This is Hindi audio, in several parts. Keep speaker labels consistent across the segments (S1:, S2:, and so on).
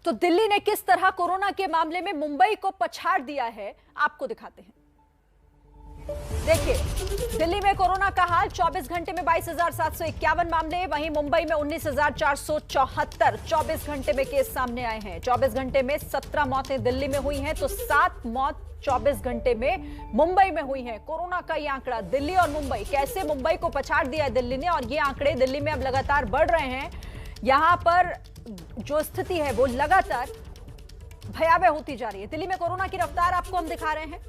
S1: तो दिल्ली ने किस तरह कोरोना के मामले में मुंबई को पछाड़ दिया है, आपको दिखाते हैं। देखिए, दिल्ली में कोरोना का हाल। 24 घंटे में 22,751 मामले, वहीं मुंबई में 19,474 24 घंटे में केस सामने आए हैं। 24 घंटे में 17 मौतें दिल्ली में हुई हैं, तो 7 मौत 24 घंटे में मुंबई में हुई हैं। कोरोना का ये आंकड़ा, दिल्ली और मुंबई, कैसे मुंबई को पछाड़ दिया है दिल्ली ने, और ये आंकड़े दिल्ली में अब लगातार बढ़ रहे हैं। यहां पर जो स्थिति है वो लगातार भयावह होती जा रही है। दिल्ली में कोरोना की रफ्तार आपको हम दिखा रहे हैं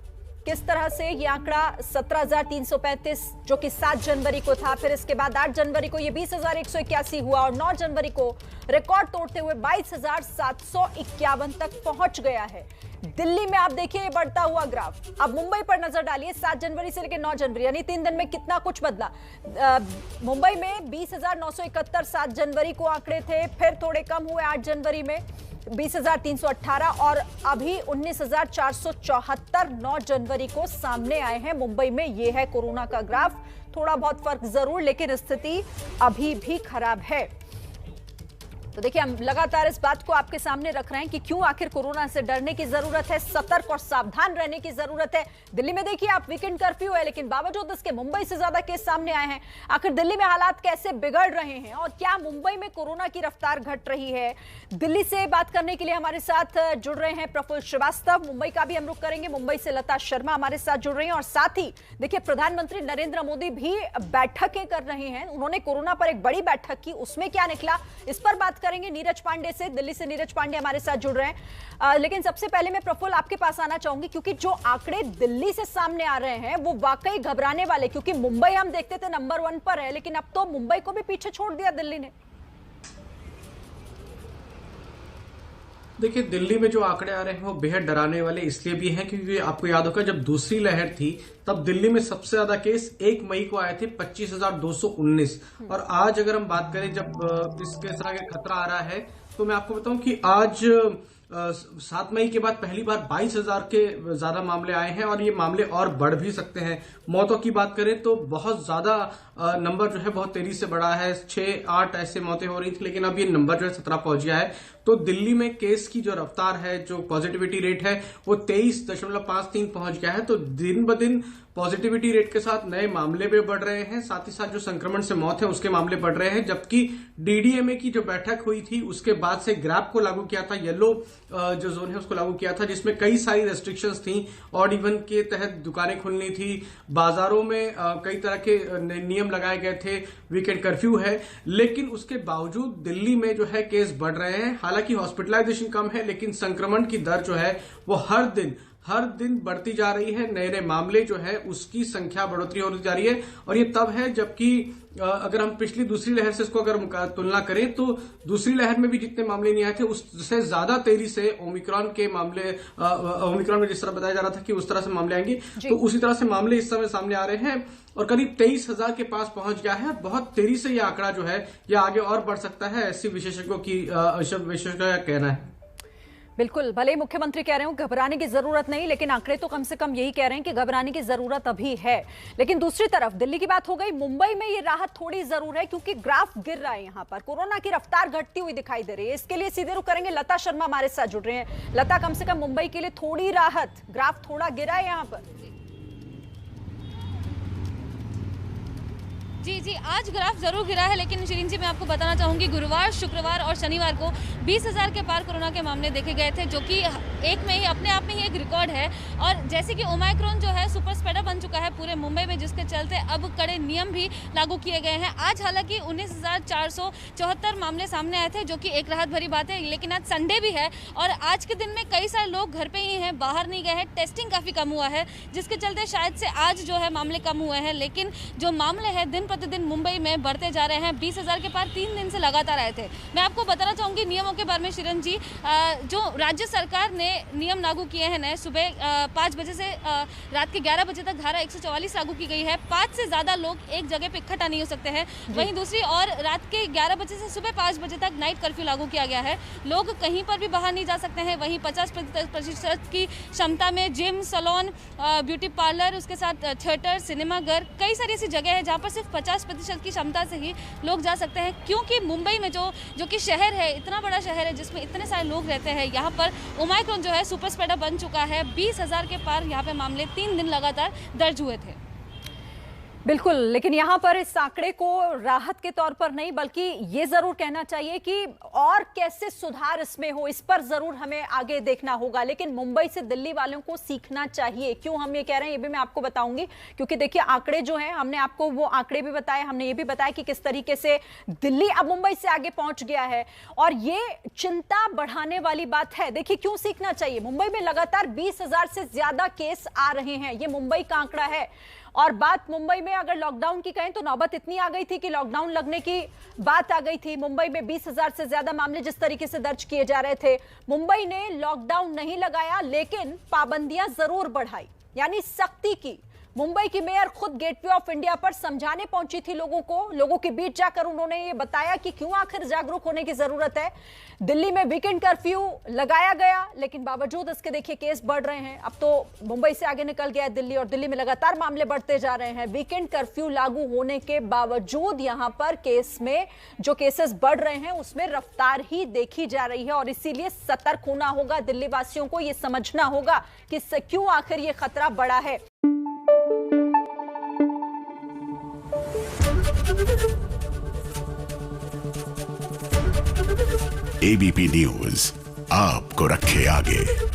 S1: किस तरह से। ये आंकड़ा 17,335 जो कि 7 जनवरी को था, फिर इसके बाद 8 जनवरी को ये 20,181 हुआ और 9 जनवरी को रिकॉर्ड तोड़ते हुए 22,751 तक पहुंच गया है। दिल्ली में आप देखिए ये बढ़ता हुआ ग्राफ। अब मुंबई पर नजर डालिए, 7 जनवरी से लेकर 9 जनवरी यानी 3 दिन में कितना कुछ बदला। मुंबई में 20,971 7 जनवरी को आंकड़े थे, फिर थोड़े कम हुए 8 जनवरी में 20,318 और अभी 19,474 9 जनवरी को सामने आए हैं मुंबई में। यह है कोरोना का ग्राफ। थोड़ा बहुत फर्क जरूर, लेकिन स्थिति अभी भी खराब है। तो देखिए, हम लगातार इस बात को आपके सामने रख रहे हैं कि क्यों आखिर कोरोना से डरने की जरूरत है, सतर्क और सावधान रहने की जरूरत है। दिल्ली में देखिए आप, वीकेंड कर्फ्यू है, लेकिन बावजूद इसके मुंबई से ज्यादा केस सामने आए हैं। आखिर दिल्ली में हालात कैसे बिगड़ रहे हैं और क्या मुंबई में कोरोना की रफ्तार घट रही है? दिल्ली से बात करने के लिए हमारे साथ जुड़ रहे हैं प्रफुल्ल श्रीवास्तव। मुंबई का भी हम रुख करेंगे। मुंबई से लता शर्मा हमारे साथ जुड़ रही हैं और साथ ही देखिए प्रधानमंत्री नरेंद्र मोदी भी बैठकें कर रहे हैं। उन्होंने कोरोना पर एक बड़ी बैठक की, उसमें क्या निकला इस पर बात करेंगे। नीरज पांडे से, दिल्ली से नीरज पांडे हमारे साथ जुड़ रहे हैं। लेकिन सबसे पहले मैं प्रफुल्ल आपके पास आना चाहूंगी, क्योंकि जो आंकड़े दिल्ली से सामने आ रहे हैं वो वाकई घबराने वाले, क्योंकि मुंबई हम देखते थे नंबर 1 पर है, लेकिन अब तो मुंबई को भी पीछे छोड़ दिया दिल्ली ने।
S2: देखिए, दिल्ली में जो आंकड़े आ रहे हैं वो बेहद डराने वाले इसलिए भी हैं क्योंकि आपको याद होगा जब दूसरी लहर थी तब दिल्ली में सबसे ज्यादा केस 1 मई को आए थे 25,219। और आज अगर हम बात करें जब इस तरह का खतरा आ रहा है, तो मैं आपको बताऊं कि आज 7 मई के बाद पहली बार 22,000 के ज्यादा मामले आए हैं और ये मामले और बढ़ भी सकते हैं। मौतों की बात करें तो बहुत ज्यादा नंबर जो है बहुत तेजी से बढ़ा है। 6-8 ऐसे मौतें हो रही थी, लेकिन अब ये नंबर जो है 17 पहुंच गया है। तो दिल्ली में केस की जो रफ्तार है, जो पॉजिटिविटी रेट है, वो 23.53 पहुंच गया है। तो दिन ब दिन पॉजिटिविटी रेट के साथ नए मामले भी बढ़ रहे हैं, साथ ही साथ जो संक्रमण से मौत है उसके मामले बढ़ रहे हैं। जबकि डीडीएमए की जो बैठक हुई थी उसके बाद से ग्रैप को लागू किया था, येलो जो जोन है उसको लागू किया था, जिसमें कई सारी रेस्ट्रिक्शंस थी। ऑड इवन के तहत दुकानें खुलनी थी, बाजारों में कई तरह के नियम लगाए गए थे, वीकेंड कर्फ्यू है। लेकिन उसके बावजूद दिल्ली में जो है केस बढ़ रहे हैं। हालांकि हॉस्पिटलाइजेशन कम है, लेकिन संक्रमण की दर जो है वो हर दिन बढ़ती जा रही है। नए नए मामले जो है उसकी संख्या बढ़ोतरी होती जा रही है। और ये तब है जबकि अगर हम पिछली दूसरी लहर से इसको अगर तुलना करें तो दूसरी लहर में भी जितने मामले नहीं आए थे उससे ज्यादा तेजी से ओमिक्रॉन के मामले, ओमिक्रॉन में जिस तरह बताया जा रहा था कि उस तरह से मामले आएंगे, तो उसी तरह से मामले इस समय सामने आ रहे हैं और करीब 23,000 के पास पहुंच गया है। बहुत तेजी से यह आंकड़ा जो है यह आगे और बढ़ सकता है, ऐसी विशेषज्ञों का कहना है।
S1: बिल्कुल, भले ही मुख्यमंत्री कह रहे हो घबराने की जरूरत नहीं, लेकिन आंकड़े तो कम से कम यही कह रहे हैं कि घबराने की जरूरत अभी है। लेकिन दूसरी तरफ दिल्ली की बात हो गई, मुंबई में ये राहत थोड़ी जरूर है क्योंकि ग्राफ गिर रहा है। यहां पर कोरोना की रफ्तार घटती हुई दिखाई दे रही है। इसके लिए सीधे रुख करेंगे, लता शर्मा हमारे साथ जुड़ रहे हैं। लता, कम से कम मुंबई के लिए थोड़ी राहत, ग्राफ थोड़ा गिरा है यहां पर।
S3: जी, आज ग्राफ जरूर गिरा है, लेकिन शिरीन जी मैं आपको बताना चाहूंगी गुरुवार, शुक्रवार और शनिवार को 20,000 के पार कोरोना के मामले देखे गए थे, जो कि एक में ही अपने आप में ही एक रिकॉर्ड है। और जैसे कि ओमाइक्रॉन जो है सुपर स्प्रेडर बन चुका है पूरे मुंबई में, जिसके चलते अब कड़े नियम भी लागू किए गए हैं। आज हालांकि 19,474 मामले सामने आए थे, जो कि एक राहत भरी बात है, लेकिन आज संडे भी है और आज के दिन में कई सारे लोग घर पे ही हैं, बाहर नहीं गए हैं। टेस्टिंग काफ़ी कम हुआ है, जिसके चलते शायद से आज जो है मामले कम हुए हैं, लेकिन जो मामले हैं दिन प्रतिदिन मुंबई में बढ़ते जा रहे हैं। 20,000 के पार 3 दिन से लगातार आए थे। मैं आपको बताना चाहूंगी नियमों के बारे में शिरन जी। जो राज्य सरकार ने नियम लागू किए हैं नए, सुबह 5 बजे से रात के 11 बजे तक धारा 144 लागू की गई है। 5 से ज्यादा लोग एक जगह पे इकट्ठा नहीं हो सकते हैं। वहीं दूसरी और रात के 11 बजे से सुबह 5 बजे तक नाइट कर्फ्यू लागू किया गया है। लोग कहीं पर भी बाहर नहीं जा सकते हैं। वहीं 50% की क्षमता में जिम, सैलून, ब्यूटी पार्लर, उसके साथ थिएटर, सिनेमा घर, कई सारी ऐसी जगह है जहाँ पर सिर्फ 50% की क्षमता से ही लोग जा सकते हैं, क्योंकि मुंबई में जो कि शहर है, इतना बड़ा शहर है जिसमें इतने सारे लोग रहते हैं, यहाँ पर ओमाइक्रॉन जो है सुपर स्प्रेडर बन चुका है। 20,000 के पार यहाँ पे मामले 3 दिन लगातार दर्ज हुए थे।
S1: बिल्कुल, लेकिन यहाँ पर इस आंकड़े को राहत के तौर पर नहीं बल्कि ये जरूर कहना चाहिए कि और कैसे सुधार इसमें हो, इस पर जरूर हमें आगे देखना होगा। लेकिन मुंबई से दिल्ली वालों को सीखना चाहिए। क्यों हम ये कह रहे हैं ये भी मैं आपको बताऊंगी, क्योंकि देखिए आंकड़े जो हैं, हमने आपको वो आंकड़े भी बताए, हमने ये भी बताया कि किस तरीके से दिल्ली अब मुंबई से आगे पहुंच गया है और ये चिंता बढ़ाने वाली बात है। देखिए क्यों सीखना चाहिए, मुंबई में लगातार 20,000 से ज्यादा केस आ रहे हैं, ये मुंबई का आंकड़ा है। और बात मुंबई में अगर लॉकडाउन की कहें तो नौबत इतनी आ गई थी कि लॉकडाउन लगने की बात आ गई थी। मुंबई में 20,000 से ज्यादा मामले जिस तरीके से दर्ज किए जा रहे थे, मुंबई ने लॉकडाउन नहीं लगाया लेकिन पाबंदियां जरूर बढ़ाई, यानी सख्ती की। मुंबई की मेयर खुद गेटवे ऑफ इंडिया पर समझाने पहुंची थी लोगों को, लोगों के बीच जाकर उन्होंने ये बताया कि क्यों आखिर जागरूक होने की जरूरत है। दिल्ली में वीकेंड कर्फ्यू लगाया गया लेकिन बावजूद इसके देखिए केस बढ़ रहे हैं। अब तो मुंबई से आगे निकल गया दिल्ली और दिल्ली में लगातार मामले बढ़ते जा रहे हैं। वीकेंड कर्फ्यू लागू होने के बावजूद यहां पर केस में जो केसेस बढ़ रहे हैं उसमें रफ्तार ही देखी जा रही है और इसीलिए सतर्क होना होगा। दिल्ली वासियों को यह समझना होगा कि क्यों आखिर ये खतरा बढ़ा है।
S4: एबीपी न्यूज आपको रखे आगे।